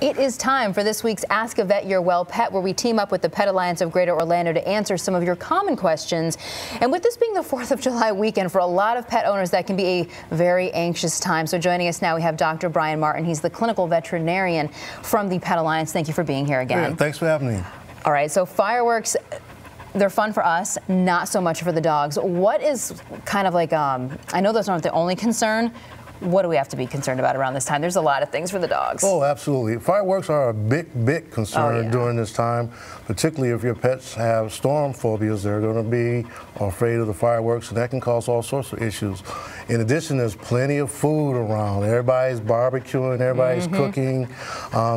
It is time for this week's Ask a Vet Your Well Pet, where we team up with the Pet Alliance of Greater Orlando to answer some of your common questions. And with this being the 4th of July weekend, for a lot of pet owners, that can be a very anxious time. So joining us now, we have Dr. Brian Martin. He's the clinical veterinarian from the Pet Alliance. Thank you for being here again. Yeah, thanks for having me. All right, so fireworks, they're fun for us, not so much for the dogs. What is kind of like, I know those aren't the only concern. What do we have to be concerned about around this time? There's a lot of things for the dogs. Oh, absolutely. Fireworks are a big concern during this time, particularly if your pets have storm phobias. They're going to be afraid of the fireworks, and that can cause all sorts of issues. In addition, there's plenty of food around. Everybody's barbecuing, everybody's cooking.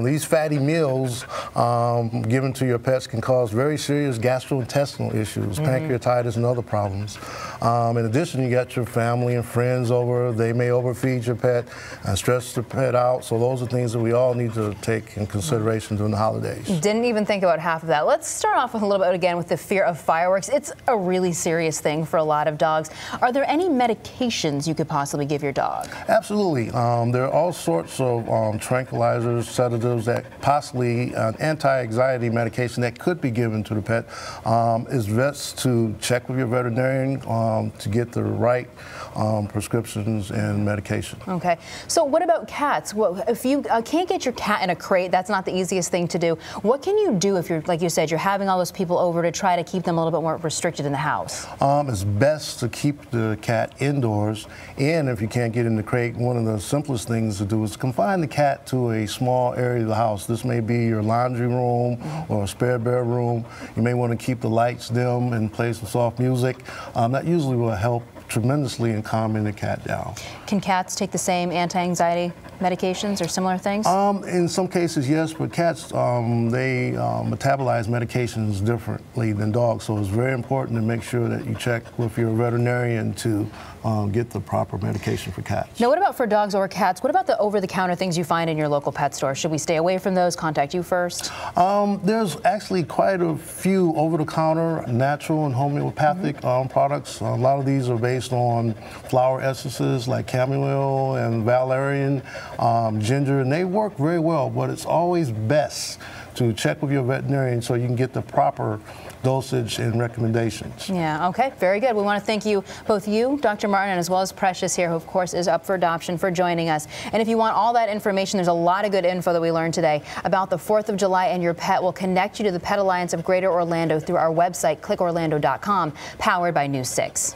These fatty meals given to your pets can cause very serious gastrointestinal issues, pancreatitis, and other problems. In addition, you got your family and friends over. They may overfeed your pet and stress the pet out. So those are things that we all need to take in consideration during the holidays. Didn't even think about half of that. Let's start off with a little bit again with the fear of fireworks. It's a really serious thing for a lot of dogs. Are there any medications you could possibly give your dog? Absolutely. There are all sorts of tranquilizers, sedatives, that possibly anti-anxiety medication that could be given to the pet. It's best to check with your veterinarian to get the right prescriptions and medication. Okay. So what about cats? Well, if you can't get your cat in a crate, that's not the easiest thing to do. What can you do if you're, like you said, you're having all those people over to try to keep them a little bit more restricted in the house? It's best to keep the cat indoors, and if you can't get in the crate, one of the simplest things to do is confine the cat to a small area of the house. This may be your laundry room or a spare bedroom. You may want to keep the lights dim and play some soft music. That usually will help tremendously in calming the cat down. Can cats take the same anti-anxiety medications or similar things? In some cases, yes, but cats, they metabolize medications differently than dogs, so it's very important to make sure that you check with your veterinarian to get the proper medication for cats. Now, what about for dogs or cats? What about the over-the-counter things you find in your local pet store? Should we stay away from those, contact you first? There's actually quite a few over-the-counter, natural and homeopathic products. A lot of these are based on flower essences like chamomile and valerian, ginger, and they work very well, but it's always best to check with your veterinarian so you can get the proper dosage and recommendations. Yeah, okay, very good. We want to thank you, both you, Dr. Martin, and as well as Precious here, who of course is up for adoption, for joining us. And if you want all that information, there's a lot of good info that we learned today about the 4th of July and your pet. We'll connect you to the Pet Alliance of Greater Orlando through our website, clickorlando.com, powered by News 6.